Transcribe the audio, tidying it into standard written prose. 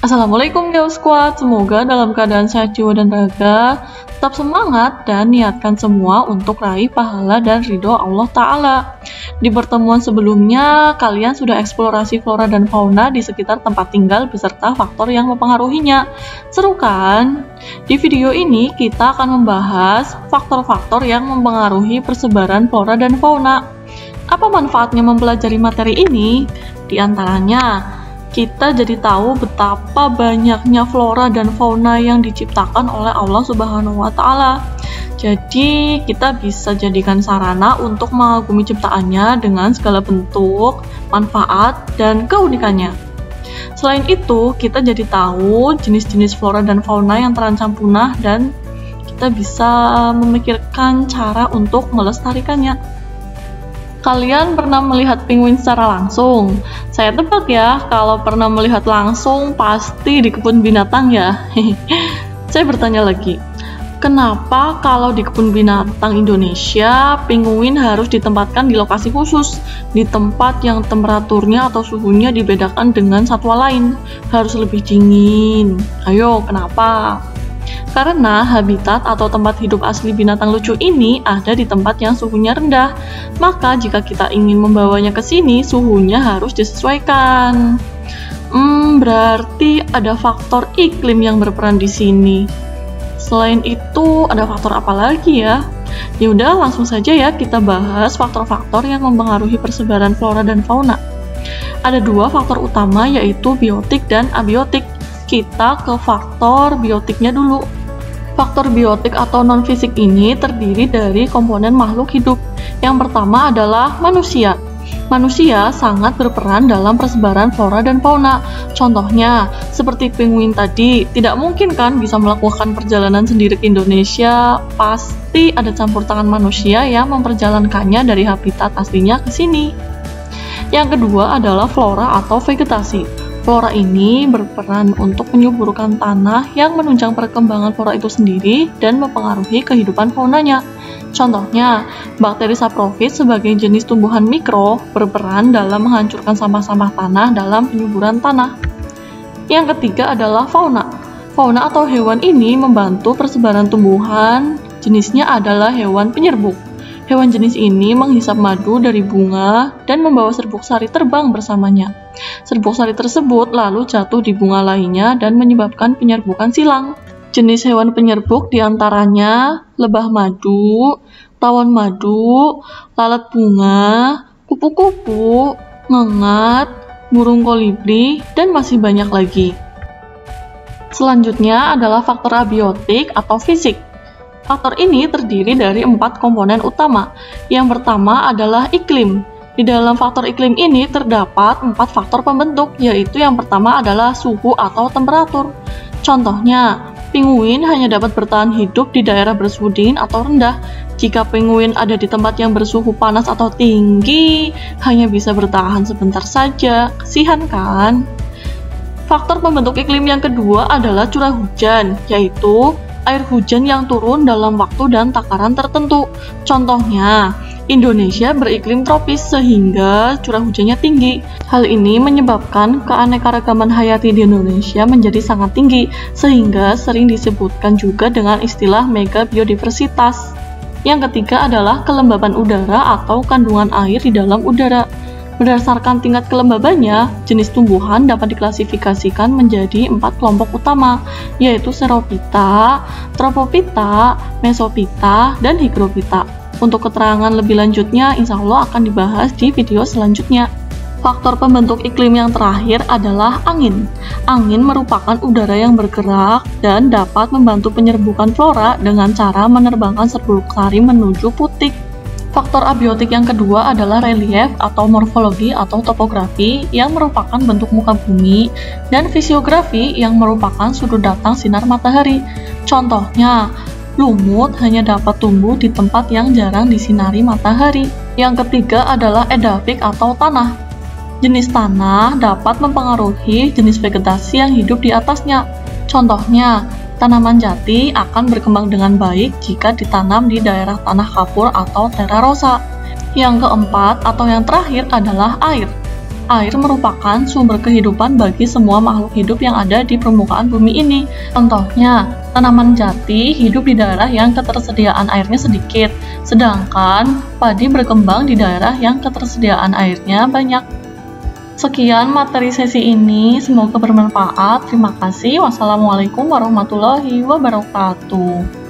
Assalamualaikum Geo Squad, semoga dalam keadaan sehat jiwa dan raga, tetap semangat dan niatkan semua untuk raih pahala dan ridho Allah Ta'ala. Di pertemuan sebelumnya, kalian sudah eksplorasi flora dan fauna di sekitar tempat tinggal beserta faktor yang mempengaruhinya. Seru kan? Di video ini kita akan membahas faktor-faktor yang mempengaruhi persebaran flora dan fauna. Apa manfaatnya mempelajari materi ini? Di antaranya, kita jadi tahu betapa banyaknya flora dan fauna yang diciptakan oleh Allah Subhanahu wa Ta'ala. Jadi, kita bisa jadikan sarana untuk mengagumi ciptaannya dengan segala bentuk, manfaat, dan keunikannya. Selain itu, kita jadi tahu jenis-jenis flora dan fauna yang terancam punah dan kita bisa memikirkan cara untuk melestarikannya. Kalian pernah melihat penguin secara langsung? Saya tebak ya, kalau pernah melihat langsung pasti di kebun binatang ya. Saya bertanya lagi, kenapa kalau di kebun binatang Indonesia, penguin harus ditempatkan di lokasi khusus, di tempat yang temperaturnya atau suhunya dibedakan dengan satwa lain, harus lebih dingin? Ayo, kenapa? Karena habitat atau tempat hidup asli binatang lucu ini ada di tempat yang suhunya rendah. Maka jika kita ingin membawanya ke sini, suhunya harus disesuaikan. Berarti ada faktor iklim yang berperan di sini. Selain itu, ada faktor apa lagi ya? Ya udah, langsung saja ya kita bahas faktor-faktor yang mempengaruhi persebaran flora dan fauna. Ada dua faktor utama, yaitu biotik dan abiotik. Kita ke faktor biotiknya dulu. Faktor biotik atau non-fisik ini terdiri dari komponen makhluk hidup. Yang pertama adalah manusia. Manusia sangat berperan dalam persebaran flora dan fauna. Contohnya, seperti penguin tadi, tidak mungkin kan bisa melakukan perjalanan sendiri ke Indonesia. Pasti ada campur tangan manusia yang memperjalankannya dari habitat aslinya ke sini. Yang kedua adalah flora atau vegetasi. Flora ini berperan untuk menyuburkan tanah yang menunjang perkembangan flora itu sendiri dan mempengaruhi kehidupan faunanya. Contohnya, bakteri saprofit sebagai jenis tumbuhan mikro berperan dalam menghancurkan sampah-sampah tanah dalam penyuburan tanah. Yang ketiga adalah fauna. Fauna atau hewan ini membantu persebaran tumbuhan, jenisnya adalah hewan penyerbuk. Hewan jenis ini menghisap madu dari bunga dan membawa serbuk sari terbang bersamanya. Serbuk sari tersebut lalu jatuh di bunga lainnya dan menyebabkan penyerbukan silang. Jenis hewan penyerbuk diantaranya lebah madu, tawon madu, lalat bunga, kupu-kupu, ngengat, burung kolibri, dan masih banyak lagi. Selanjutnya adalah faktor abiotik atau fisik. Faktor ini terdiri dari 4 komponen utama. Yang pertama adalah iklim. Di dalam faktor iklim ini terdapat 4 faktor pembentuk, yaitu yang pertama adalah suhu atau temperatur. Contohnya, penguin hanya dapat bertahan hidup di daerah bersuhu dingin atau rendah. Jika penguin ada di tempat yang bersuhu panas atau tinggi, hanya bisa bertahan sebentar saja. Kasihan kan? Faktor pembentuk iklim yang kedua adalah curah hujan, yaitu air hujan yang turun dalam waktu dan takaran tertentu. Contohnya, Indonesia beriklim tropis sehingga curah hujannya tinggi. Hal ini menyebabkan keanekaragaman hayati di Indonesia menjadi sangat tinggi, sehingga sering disebutkan juga dengan istilah mega biodiversitas. Yang ketiga adalah kelembaban udara atau kandungan air di dalam udara. Berdasarkan tingkat kelembabannya, jenis tumbuhan dapat diklasifikasikan menjadi 4 kelompok utama, yaitu Xerophyta, Tropophyta, Mesophyta, dan Hygrophita. Untuk keterangan lebih lanjutnya, insya Allah akan dibahas di video selanjutnya. Faktor pembentuk iklim yang terakhir adalah angin. Angin merupakan udara yang bergerak dan dapat membantu penyerbukan flora dengan cara menerbangkan serbuk sari menuju putik. Faktor abiotik yang kedua adalah relief atau morfologi atau topografi yang merupakan bentuk muka bumi, dan fisiografi yang merupakan sudut datang sinar matahari. Contohnya, lumut hanya dapat tumbuh di tempat yang jarang disinari matahari. Yang ketiga adalah edafik atau tanah. Jenis tanah dapat mempengaruhi jenis vegetasi yang hidup di atasnya. Contohnya, tanaman jati akan berkembang dengan baik jika ditanam di daerah tanah kapur atau terra rosa. Yang keempat atau yang terakhir adalah air. Air merupakan sumber kehidupan bagi semua makhluk hidup yang ada di permukaan bumi ini. Contohnya, tanaman jati hidup di daerah yang ketersediaan airnya sedikit, sedangkan padi berkembang di daerah yang ketersediaan airnya banyak. Sekian materi sesi ini, semoga bermanfaat. Terima kasih. Wassalamualaikum warahmatullahi wabarakatuh.